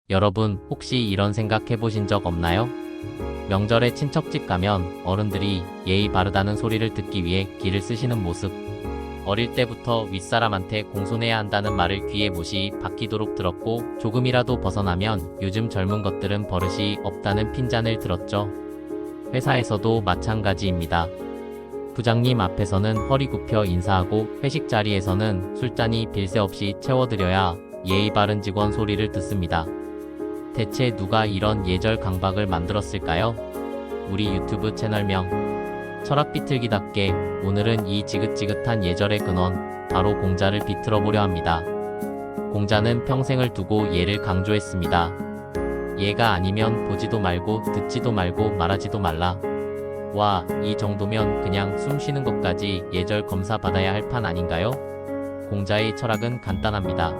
여러분 혹시 이런 생각 해보신 적 없나요? 명절에 친척집 가면 어른들이 예의 바르다는 소리를 듣기 위해 기를 쓰시는 모습. 어릴 때부터 윗사람한테 공손해야 한다는 말을 귀에 못이 박히도록 들었고 조금이라도 벗어나면 요즘 젊은 것들은 버릇이 없다는 핀잔을 들었죠. 회사에서도 마찬가지입니다. 부장님 앞에서는 허리 굽혀 인사하고 회식 자리에서는 술잔이 빌 새 없이 채워드려야 예의 바른 직원 소리를 듣습니다. 대체 누가 이런 예절 강박을 만들었을까요? 우리 유튜브 채널명 철학 비틀기답게 오늘은 이 지긋지긋한 예절의 근원 바로 공자를 비틀어 보려 합니다. 공자는 평생을 두고 예를 강조했습니다. 예가 아니면 보지도 말고 듣지도 말고 말하지도 말라. 와, 이 정도면 그냥 숨 쉬는 것까지 예절 검사 받아야 할 판 아닌가요? 공자의 철학은 간단합니다.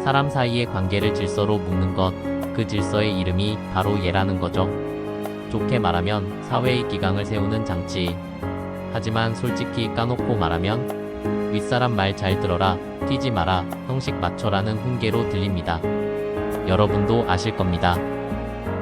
사람 사이의 관계를 질서로 묶는 것, 그 질서의 이름이 바로 예라는 거죠. 좋게 말하면 사회의 기강을 세우는 장치. 하지만 솔직히 까놓고 말하면 윗사람 말 잘 들어라, 튀지 마라, 형식 맞춰라는 훈계로 들립니다. 여러분도 아실 겁니다.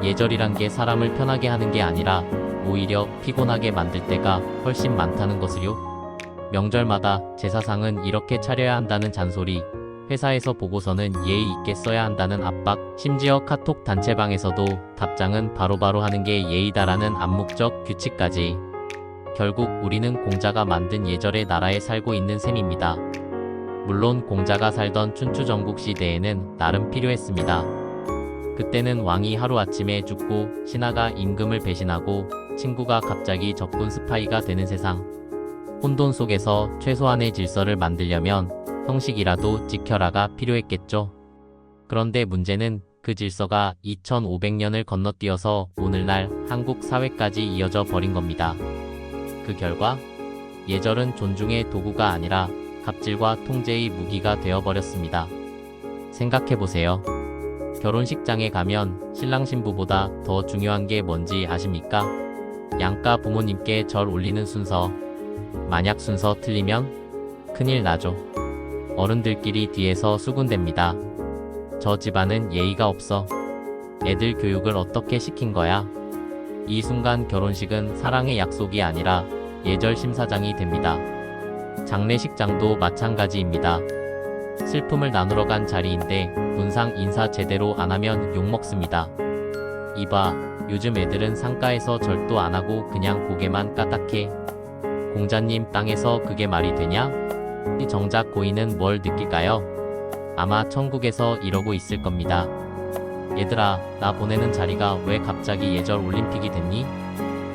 예절이란 게 사람을 편하게 하는 게 아니라 오히려 피곤하게 만들 때가 훨씬 많다는 것을요. 명절마다 제사상은 이렇게 차려야 한다는 잔소리, 회사에서 보고서는 예의 있게 써야 한다는 압박, 심지어 카톡 단체방에서도 답장은 바로바로 하는 게 예의다라는 암묵적 규칙까지. 결국 우리는 공자가 만든 예절의 나라에 살고 있는 셈입니다. 물론 공자가 살던 춘추전국 시대에는 나름 필요했습니다. 그때는 왕이 하루아침에 죽고 신하가 임금을 배신하고 친구가 갑자기 적군 스파이가 되는 세상. 혼돈 속에서 최소한의 질서를 만들려면 형식이라도 지켜라가 필요했겠죠. 그런데 문제는 그 질서가 2500년을 건너뛰어서 오늘날 한국 사회까지 이어져 버린 겁니다. 그 결과 예절은 존중의 도구가 아니라 갑질과 통제의 무기가 되어버렸습니다. 생각해보세요. 결혼식장에 가면 신랑 신부보다 더 중요한 게 뭔지 아십니까? 양가 부모님께 절 올리는 순서. 만약 순서 틀리면 큰일 나죠. 어른들끼리 뒤에서 수군댑니다. 저 집안은 예의가 없어. 애들 교육을 어떻게 시킨 거야? 이 순간 결혼식은 사랑의 약속이 아니라 예절 심사장이 됩니다. 장례식장도 마찬가지입니다. 슬픔을 나누러 간 자리인데 문상 인사 제대로 안 하면 욕먹습니다. 이봐, 요즘 애들은 상가에서 절도 안 하고 그냥 고개만 까딱해. 공자님 땅에서 그게 말이 되냐? 이 정작 고인은 뭘 느낄까요? 아마 천국에서 이러고 있을 겁니다. 얘들아, 나 보내는 자리가 왜 갑자기 예절 올림픽이 됐니?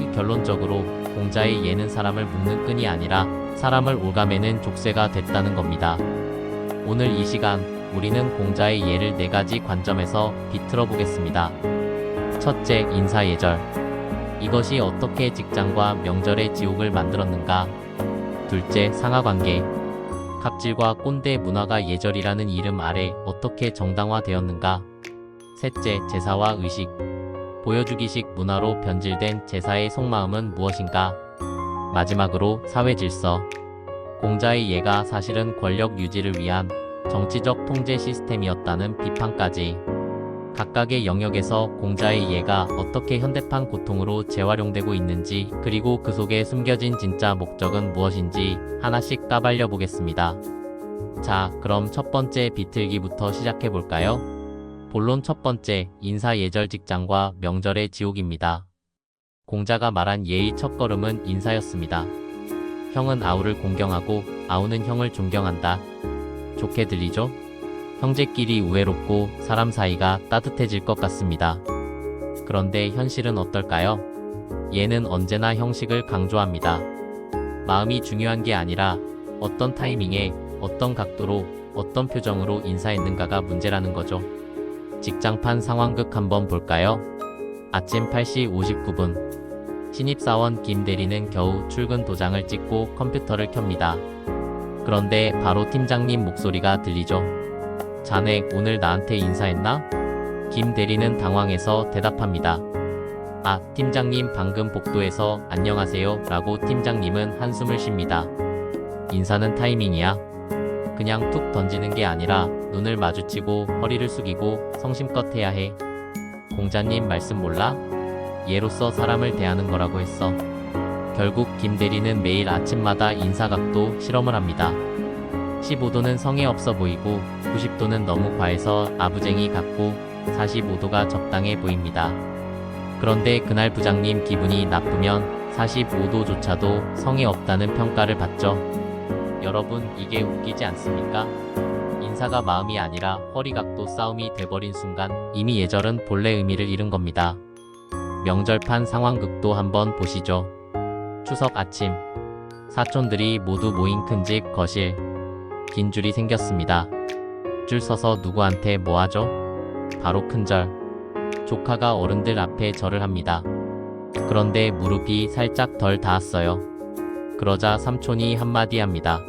이 결론적으로 공자의 예는 사람을 묶는 끈이 아니라 사람을 올가매는 족쇄가 됐다는 겁니다. 오늘 이 시간 우리는 공자의 예를 4가지 관점에서 비틀어 보겠습니다. 첫째, 인사예절. 이것이 어떻게 직장과 명절의 지옥을 만들었는가? 둘째, 상하관계. 갑질과 꼰대 문화가 예절이라는 이름 아래 어떻게 정당화되었는가? 셋째, 제사와 의식. 보여주기식 문화로 변질된 제사의 속마음은 무엇인가? 마지막으로 사회질서. 공자의 예가 사실은 권력 유지를 위한 정치적 통제 시스템이었다는 비판까지. 각각의 영역에서 공자의 예가 어떻게 현대판 고통으로 재활용되고 있는지, 그리고 그 속에 숨겨진 진짜 목적은 무엇인지 하나씩 까발려 보겠습니다. 자, 그럼 첫 번째 비틀기부터 시작해 볼까요? 본론 첫 번째, 인사예절 직장과 명절의 지옥입니다. 공자가 말한 예의 첫걸음은 인사였습니다. 형은 아우를 공경하고 아우는 형을 존경한다. 좋게 들리죠? 형제끼리 우애롭고 사람 사이가 따뜻해질 것 같습니다. 그런데 현실은 어떨까요? 예는 언제나 형식을 강조합니다. 마음이 중요한 게 아니라 어떤 타이밍에, 어떤 각도로, 어떤 표정으로 인사했는가가 문제라는 거죠. 직장판 상황극 한번 볼까요? 아침 8시 59분. 신입사원 김 대리는 겨우 출근 도장을 찍고 컴퓨터를 켭니다. 그런데 바로 팀장님 목소리가 들리죠. 자네 오늘 나한테 인사했나? 김 대리는 당황해서 대답합니다. 아, 팀장님 방금 복도에서 안녕하세요 라고 팀장님은 한숨을 쉽니다. 인사는 타이밍이야. 그냥 툭 던지는 게 아니라 눈을 마주치고 허리를 숙이고 성심껏 해야 해. 공자님 말씀 몰라? 예로서 사람을 대하는 거라고 했어. 결국 김 대리는 매일 아침마다 인사각도 실험을 합니다. 15도는 성의 없어 보이고 90도는 너무 과해서 아부쟁이 같고 45도가 적당해 보입니다. 그런데 그날 부장님 기분이 나쁘면 45도조차도 성의 없다는 평가를 받죠. 여러분, 이게 웃기지 않습니까? 인사가 마음이 아니라 허리각도 싸움이 돼버린 순간 이미 예절은 본래 의미를 잃은 겁니다. 명절판 상황극도 한번 보시죠. 추석 아침, 사촌들이 모두 모인 큰집 거실. 긴 줄이 생겼습니다. 줄 서서 누구한테 뭐 하죠? 바로 큰절. 조카가 어른들 앞에 절을 합니다. 그런데 무릎이 살짝 덜 닿았어요. 그러자 삼촌이 한마디 합니다.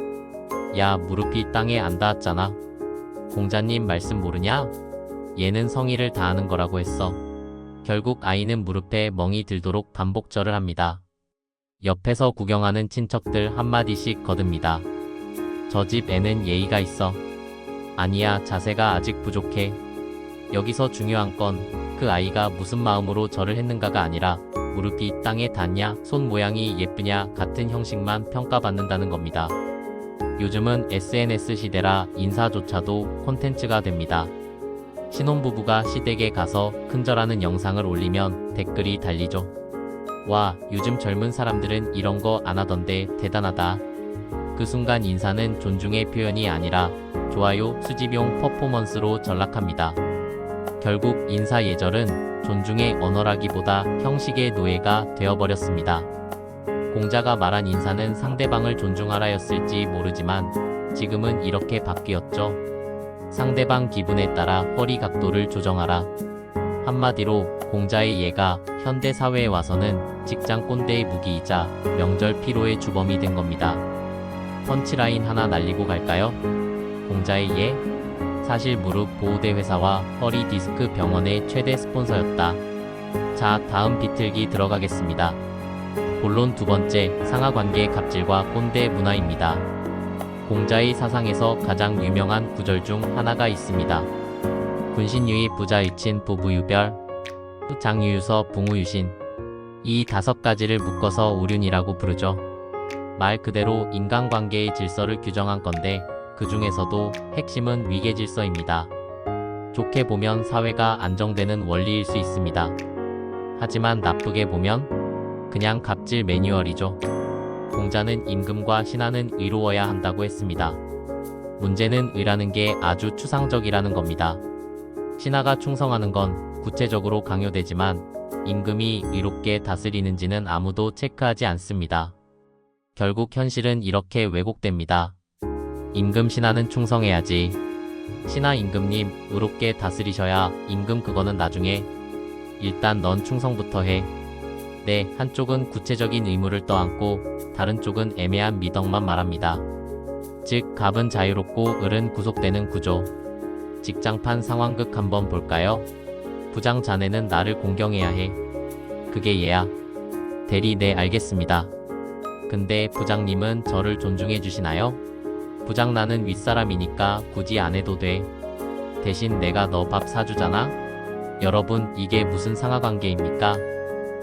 야, 무릎이 땅에 안 닿았잖아. 공자님 말씀 모르냐? 얘는 성의를 다하는 거라고 했어. 결국 아이는 무릎에 멍이 들도록 반복절을 합니다. 옆에서 구경하는 친척들 한마디씩 거듭니다. 저 집 애는 예의가 있어. 아니야, 자세가 아직 부족해. 여기서 중요한 건 그 아이가 무슨 마음으로 절을 했는가가 아니라 무릎이 땅에 닿냐, 손 모양이 예쁘냐 같은 형식만 평가받는다는 겁니다. 요즘은 SNS 시대라 인사조차도 콘텐츠가 됩니다. 신혼부부가 시댁에 가서 큰절하는 영상을 올리면 댓글이 달리죠. 와, 요즘 젊은 사람들은 이런 거 안 하던데 대단하다. 그 순간 인사는 존중의 표현이 아니라 좋아요 수집용 퍼포먼스로 전락합니다. 결국 인사 예절은 존중의 언어라기보다 형식의 노예가 되어버렸습니다. 공자가 말한 인사는 상대방을 존중하라였을지 모르지만 지금은 이렇게 바뀌었죠. 상대방 기분에 따라 허리 각도를 조정하라. 한마디로 공자의 예가 현대 사회에 와서는 직장 꼰대의 무기이자 명절 피로의 주범이 된 겁니다. 펀치라인 하나 날리고 갈까요? 공자의 예? 사실 무릎 보호대 회사와 허리 디스크 병원의 최대 스폰서였다. 자, 다음 비틀기 들어가겠습니다. 본론 두 번째, 상하관계 갑질과 꼰대 문화입니다. 공자의 사상에서 가장 유명한 구절 중 하나가 있습니다. 군신유의 부자의친 부부유별, 장유유서 붕우유신. 이 5가지를 묶어서 우륜이라고 부르죠. 말 그대로 인간관계의 질서를 규정한 건데 그 중에서도 핵심은 위계질서입니다. 좋게 보면 사회가 안정되는 원리일 수 있습니다. 하지만 나쁘게 보면 그냥 갑질 매뉴얼이죠. 공자는 임금과 신하는 의로워야 한다고 했습니다. 문제는 의라는 게 아주 추상적이라는 겁니다. 신하가 충성하는 건 구체적으로 강요되지만 임금이 의롭게 다스리는지는 아무도 체크하지 않습니다. 결국 현실은 이렇게 왜곡됩니다. 임금 신하는 충성해야지. 신하 임금님 의롭게 다스리셔야. 임금 그거는 나중에. 일단 넌 충성부터 해. 네, 한쪽은 구체적인 의무를 떠안고 다른 쪽은 애매한 미덕만 말합니다. 즉 갑은 자유롭고 을은 구속되는 구조. 직장판 상황극 한번 볼까요? 부장 자네는 나를 공경해야 해. 그게 얘야. 대리 네 알겠습니다. 근데 부장님은 저를 존중해 주시나요? 부장 나는 윗사람이니까 굳이 안 해도 돼. 대신 내가 너 밥 사주잖아? 여러분, 이게 무슨 상하관계입니까?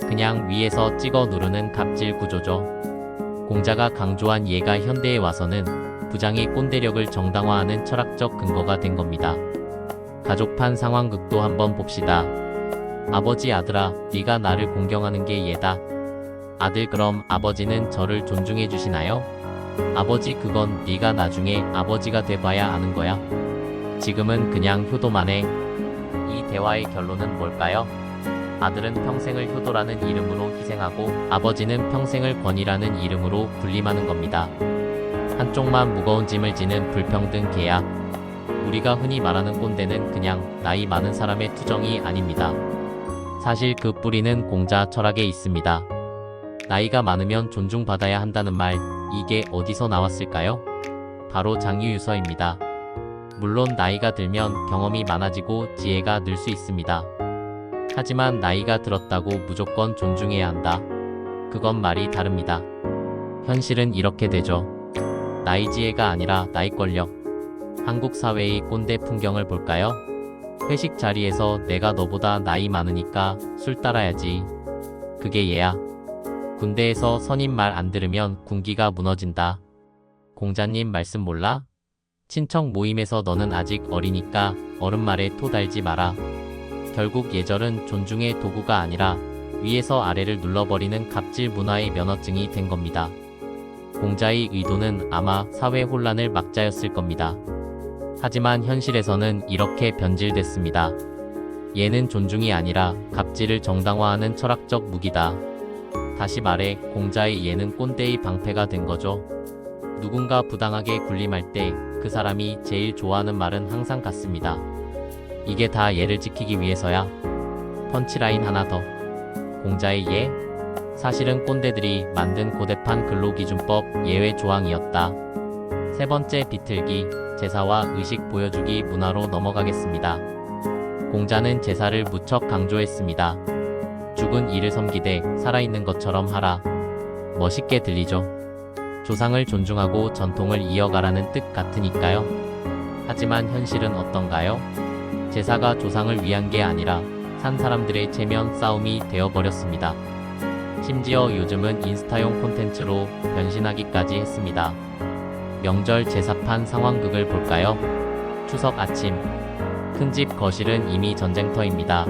그냥 위에서 찍어 누르는 갑질 구조죠. 공자가 강조한 예가 현대에 와서는 부장의 꼰대력을 정당화하는 철학적 근거가 된 겁니다. 가족판 상황극도 한번 봅시다. 아버지 아들아, 네가 나를 공경하는 게 예다. 아들 그럼 아버지는 저를 존중해 주시나요? 아버지 그건 네가 나중에 아버지가 돼봐야 아는 거야. 지금은 그냥 효도만 해. 이 대화의 결론은 뭘까요? 아들은 평생을 효도라는 이름으로 희생하고 아버지는 평생을 권위라는 이름으로 군림하는 겁니다. 한쪽만 무거운 짐을 지는 불평등 계약. 우리가 흔히 말하는 꼰대는 그냥 나이 많은 사람의 투정이 아닙니다. 사실 그 뿌리는 공자 철학에 있습니다. 나이가 많으면 존중받아야 한다는 말, 이게 어디서 나왔을까요? 바로 장유유서입니다. 물론 나이가 들면 경험이 많아지고 지혜가 늘 수 있습니다. 하지만 나이가 들었다고 무조건 존중해야 한다. 그건 말이 다릅니다. 현실은 이렇게 되죠. 나이 지혜가 아니라 나이 권력. 한국 사회의 꼰대 풍경을 볼까요? 회식 자리에서 내가 너보다 나이 많으니까 술 따라야지. 그게 얘야. 군대에서 선임 말 안 들으면 군기가 무너진다. 공자님 말씀 몰라? 친척 모임에서 너는 아직 어리니까 어른 말에 토 달지 마라. 결국 예절은 존중의 도구가 아니라 위에서 아래를 눌러버리는 갑질 문화의 면허증이 된 겁니다. 공자의 의도는 아마 사회 혼란을 막자였을 겁니다. 하지만 현실에서는 이렇게 변질됐습니다. 예는 존중이 아니라 갑질을 정당화하는 철학적 무기다. 다시 말해 공자의 예는 꼰대의 방패가 된 거죠. 누군가 부당하게 군림할 때 그 사람이 제일 좋아하는 말은 항상 같습니다. 이게 다 예를 지키기 위해서야. 펀치라인 하나 더. 공자의 예? 사실은 꼰대들이 만든 고대판 근로기준법 예외 조항이었다. 세 번째 비틀기, 제사와 의식 보여주기 문화로 넘어가겠습니다. 공자는 제사를 무척 강조했습니다. 죽은 이를 섬기되 살아있는 것처럼 하라. 멋있게 들리죠? 조상을 존중하고 전통을 이어가라는 뜻 같으니까요. 하지만 현실은 어떤가요? 제사가 조상을 위한 게 아니라 산 사람들의 체면 싸움이 되어버렸습니다. 심지어 요즘은 인스타용 콘텐츠로 변신하기까지 했습니다. 명절 제사판 상황극을 볼까요? 추석 아침. 큰집 거실은 이미 전쟁터입니다.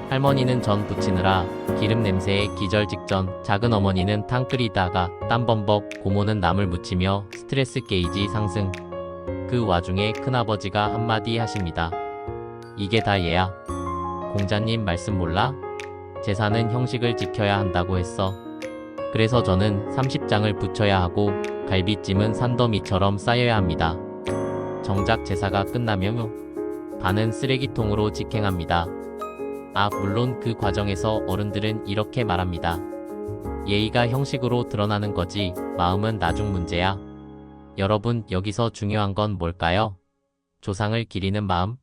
할머니는 전 부치느라 기름 냄새에 기절 직전, 작은 어머니는 탕 끓이다가 땀 범벅, 고모는 나물 무치며 스트레스 게이지 상승. 그 와중에 큰아버지가 한마디 하십니다. 이게 다 얘야. 공자님 말씀 몰라? 제사는 형식을 지켜야 한다고 했어. 그래서 저는 30장을 붙여야 하고 갈비찜은 산더미처럼 쌓여야 합니다. 정작 제사가 끝나면 반은 쓰레기통으로 직행합니다. 물론 그 과정에서 어른들은 이렇게 말합니다. 예의가 형식으로 드러나는 거지 마음은 나중 문제야. 여러분, 여기서 중요한 건 뭘까요? 조상을 기리는 마음?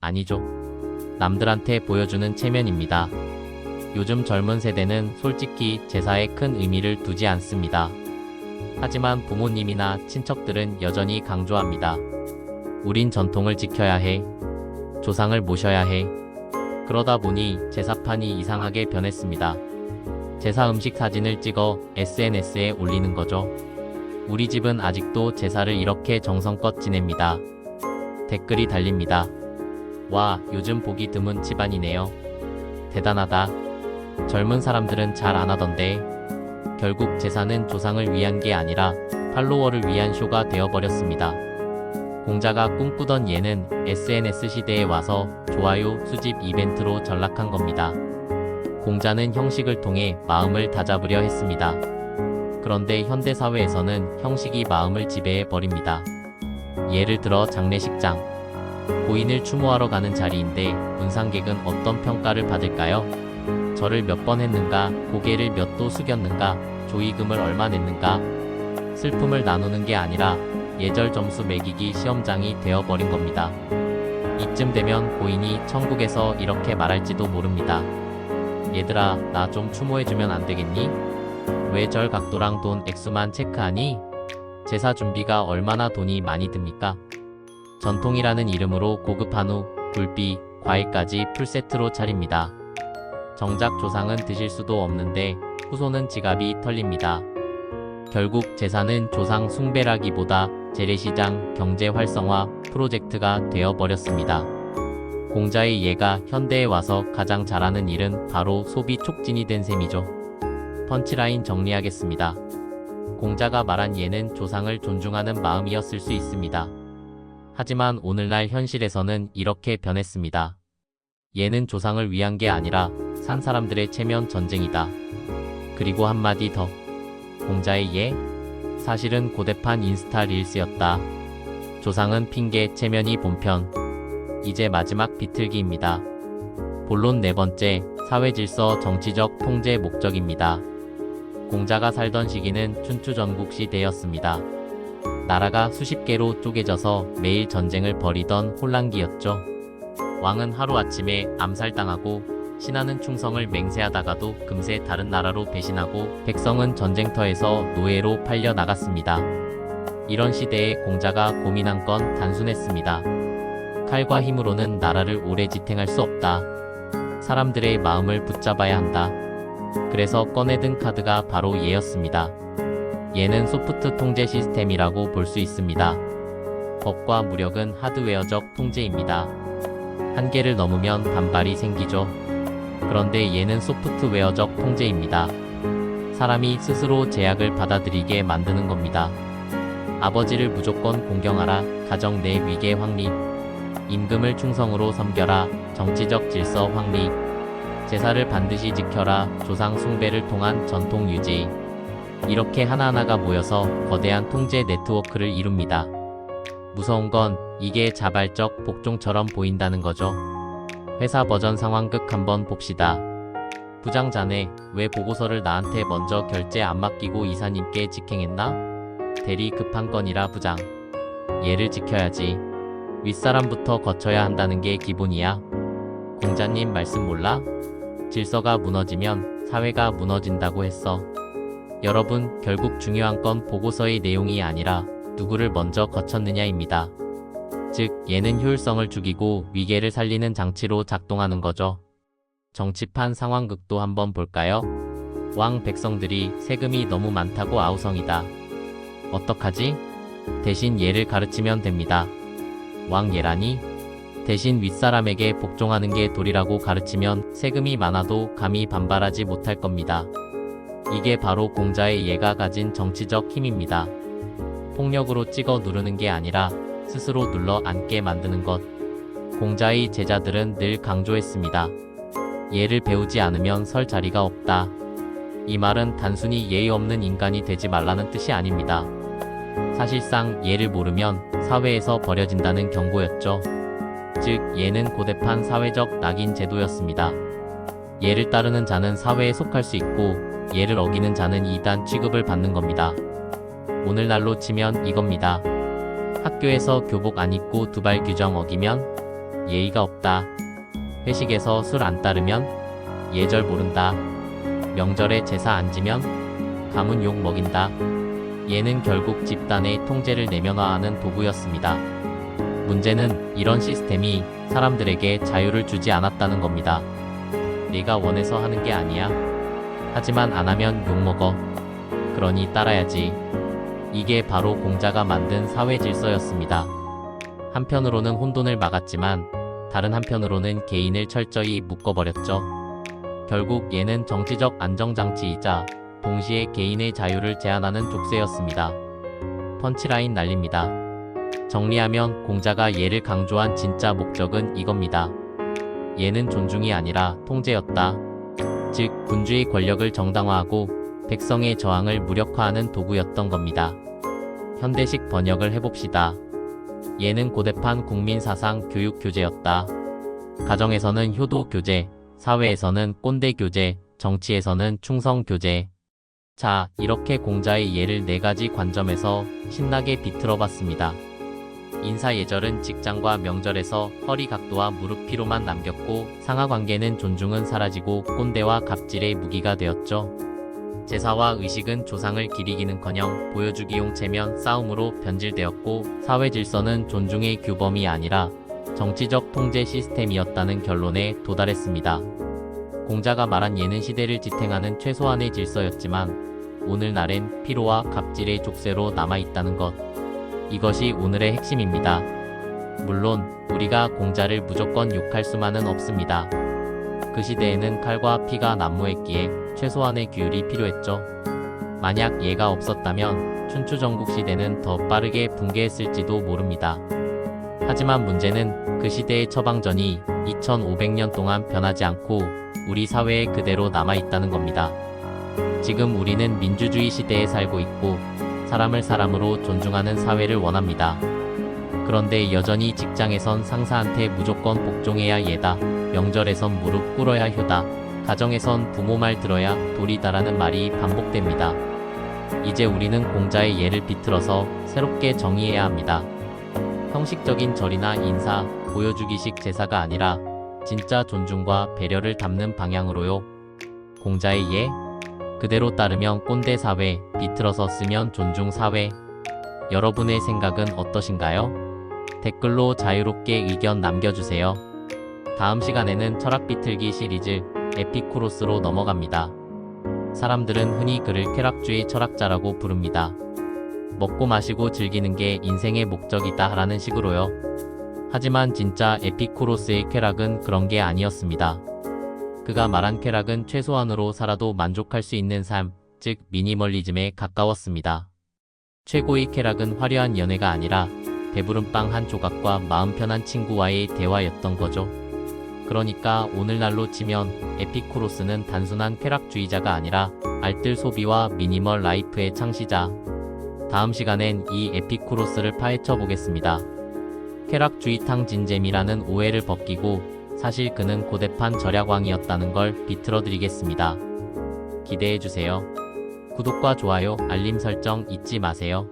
아니죠. 남들한테 보여주는 체면입니다. 요즘 젊은 세대는 솔직히 제사에 큰 의미를 두지 않습니다. 하지만 부모님이나 친척들은 여전히 강조합니다. 우린 전통을 지켜야 해. 조상을 모셔야 해. 그러다 보니 제사판이 이상하게 변했습니다. 제사 음식 사진을 찍어 SNS에 올리는 거죠. 우리 집은 아직도 제사를 이렇게 정성껏 지냅니다. 댓글이 달립니다. 와, 요즘 보기 드문 집안이네요. 대단하다. 젊은 사람들은 잘 안 하던데. 결국 제사는 조상을 위한 게 아니라 팔로워를 위한 쇼가 되어버렸습니다. 공자가 꿈꾸던 예는 SNS 시대에 와서 좋아요 수집 이벤트로 전락한 겁니다. 공자는 형식을 통해 마음을 다잡으려 했습니다. 그런데 현대사회에서는 형식이 마음을 지배해 버립니다. 예를 들어 장례식장. 고인을 추모하러 가는 자리인데 문상객은 어떤 평가를 받을까요? 절을 몇 번 했는가, 고개를 몇 도 숙였는가, 조의금을 얼마 냈는가. 슬픔을 나누는 게 아니라 예절 점수 매기기 시험장이 되어버린 겁니다. 이쯤 되면 고인이 천국에서 이렇게 말할지도 모릅니다. 얘들아, 나 좀 추모해주면 안 되겠니? 왜 절 각도랑 돈 액수만 체크하니? 제사 준비가 얼마나 돈이 많이 듭니까? 전통이라는 이름으로 고급한 후 굴비, 과일까지 풀세트로 차립니다. 정작 조상은 드실 수도 없는데 후손은 지갑이 털립니다. 결국 제사는 조상 숭배라기보다 재래시장 경제 활성화 프로젝트가 되어버렸습니다. 공자의 예가 현대에 와서 가장 잘하는 일은 바로 소비 촉진이 된 셈이죠. 펀치라인 정리하겠습니다. 공자가 말한 예는 조상을 존중하는 마음이었을 수 있습니다. 하지만 오늘날 현실에서는 이렇게 변했습니다. 예는 조상을 위한 게 아니라 산 사람들의 체면 전쟁이다. 그리고 한마디 더. 공자의 예? 사실은 고대판 인스타 릴스였다. 조상은 핑계, 체면이 본편. 이제 마지막 비틀기입니다. 본론 네 번째, 사회질서 정치적 통제 목적입니다. 공자가 살던 시기는 춘추 전국 시대였습니다. 나라가 수십 개로 쪼개져서 매일 전쟁을 벌이던 혼란기였죠. 왕은 하루아침에 암살당하고 신하는 충성을 맹세하다가도 금세 다른 나라로 배신하고 백성은 전쟁터에서 노예로 팔려 나갔습니다. 이런 시대에 공자가 고민한 건 단순했습니다. 칼과 힘으로는 나라를 오래 지탱할 수 없다. 사람들의 마음을 붙잡아야 한다. 그래서 꺼내든 카드가 바로 얘였습니다. 얘는 소프트 통제 시스템이라고 볼 수 있습니다. 법과 무력은 하드웨어적 통제입니다. 한계를 넘으면 반발이 생기죠. 그런데 얘는 소프트웨어적 통제입니다. 사람이 스스로 제약을 받아들이게 만드는 겁니다. 아버지를 무조건 공경하라. 가정 내 위계 확립. 임금을 충성으로 섬겨라. 정치적 질서 확립. 제사를 반드시 지켜라. 조상 숭배를 통한 전통 유지. 이렇게 하나하나가 모여서 거대한 통제 네트워크를 이룹니다. 무서운 건 이게 자발적 복종처럼 보인다는 거죠. 회사 버전 상황극 한번 봅시다. 부장 자네, 왜 보고서를 나한테 먼저 결제 안 맡기고 이사님께 직행했나? 대리 급한 건이라 부장. 얘를 지켜야지. 윗사람부터 거쳐야 한다는 게 기본이야. 공자님 말씀 몰라? 질서가 무너지면 사회가 무너진다고 했어. 여러분, 결국 중요한 건 보고서의 내용이 아니라 누구를 먼저 거쳤느냐입니다. 즉, 얘는 효율성을 죽이고 위계를 살리는 장치로 작동하는 거죠. 정치판 상황극도 한번 볼까요? 왕 백성들이 세금이 너무 많다고 아우성이다. 어떡하지? 대신 얘를 가르치면 됩니다. 왕 얘라니? 대신 윗사람에게 복종하는 게 도리라고 가르치면 세금이 많아도 감히 반발하지 못할 겁니다. 이게 바로 공자의 얘가 가진 정치적 힘입니다. 폭력으로 찍어 누르는 게 아니라 스스로 눌러 앉게 만드는 것. 공자의 제자들은 늘 강조했습니다. 얘를 배우지 않으면 설 자리가 없다. 이 말은 단순히 예의 없는 인간이 되지 말라는 뜻이 아닙니다. 사실상 얘를 모르면 사회에서 버려진다는 경고였죠. 즉, 얘는 고대판 사회적 낙인 제도였습니다. 얘를 따르는 자는 사회에 속할 수 있고 얘를 어기는 자는 이단 취급을 받는 겁니다. 오늘날로 치면 이겁니다. 학교에서 교복 안 입고 두발 규정 어기면 예의가 없다. 회식에서 술 안 따르면 예절 모른다. 명절에 제사 안 지면 가문 욕 먹인다. 얘는 결국 집단의 통제를 내면화하는 도구였습니다. 문제는 이런 시스템이 사람들에게 자유를 주지 않았다는 겁니다. 내가 원해서 하는 게 아니야. 하지만 안 하면 욕 먹어. 그러니 따라야지. 이게 바로 공자가 만든 사회 질서였습니다. 한편으로는 혼돈을 막았지만 다른 한편으로는 개인을 철저히 묶어버렸죠. 결국 얘는 정치적 안정장치이자 동시에 개인의 자유를 제한하는 족쇄였습니다. 펀치라인 날립니다. 정리하면 공자가 얘를 강조한 진짜 목적은 이겁니다. 얘는 존중이 아니라 통제였다. 즉, 군주의 권력을 정당화하고 백성의 저항을 무력화하는 도구였던 겁니다. 현대식 번역을 해봅시다. 얘는 고대판 국민사상 교육 교재였다. 가정에서는 효도 교재, 사회에서는 꼰대 교재, 정치에서는 충성 교재. 자, 이렇게 공자의 예를 4가지 관점에서 신나게 비틀어봤습니다. 인사예절은 직장과 명절에서 허리 각도와 무릎 피로만 남겼고 상하관계는 존중은 사라지고 꼰대와 갑질의 무기가 되었죠. 제사와 의식은 조상을 기리기는커녕 보여주기용 체면 싸움으로 변질되었고 사회질서는 존중의 규범이 아니라 정치적 통제 시스템이었다는 결론에 도달했습니다. 공자가 말한 예는 시대를 지탱하는 최소한의 질서였지만 오늘날엔 피로와 갑질의 족쇄로 남아있다는 것. 이것이 오늘의 핵심입니다. 물론 우리가 공자를 무조건 욕할 수만은 없습니다. 그 시대에는 칼과 피가 난무했기에 최소한의 규율이 필요했죠. 만약 얘가 없었다면 춘추전국 시대는 더 빠르게 붕괴했을지도 모릅니다. 하지만 문제는 그 시대의 처방전이 2500년 동안 변하지 않고 우리 사회에 그대로 남아있다는 겁니다. 지금 우리는 민주주의 시대에 살고 있고 사람을 사람으로 존중하는 사회를 원합니다. 그런데 여전히 직장에선 상사한테 무조건 복종해야 예다. 명절에선 무릎 꿇어야 효다. 가정에선 부모 말 들어야 도리다라는 말이 반복됩니다. 이제 우리는 공자의 예를 비틀어서 새롭게 정의해야 합니다. 형식적인 절이나 인사, 보여주기식 제사가 아니라 진짜 존중과 배려를 담는 방향으로요. 공자의 예? 그대로 따르면 꼰대 사회, 비틀어서 쓰면 존중 사회. 여러분의 생각은 어떠신가요? 댓글로 자유롭게 의견 남겨주세요. 다음 시간에는 철학 비틀기 시리즈 에피쿠로스로 넘어갑니다. 사람들은 흔히 그를 쾌락주의 철학자라고 부릅니다. 먹고 마시고 즐기는 게 인생의 목적이다 라는 식으로요. 하지만 진짜 에피쿠로스의 쾌락은 그런 게 아니었습니다. 그가 말한 쾌락은 최소한으로 살아도 만족할 수 있는 삶, 즉 미니멀리즘에 가까웠습니다. 최고의 쾌락은 화려한 연애가 아니라 배부른 빵 한 조각과 마음 편한 친구와의 대화였던 거죠. 그러니까 오늘날로 치면 에피쿠로스는 단순한 쾌락주의자가 아니라 알뜰 소비와 미니멀 라이프의 창시자. 다음 시간엔 이 에피쿠로스를 파헤쳐 보겠습니다. 쾌락주의 탕진잼이라는 오해를 벗기고 사실 그는 고대판 절약왕이었다는 걸 비틀어 드리겠습니다. 기대해 주세요. 구독과 좋아요, 알림 설정 잊지 마세요.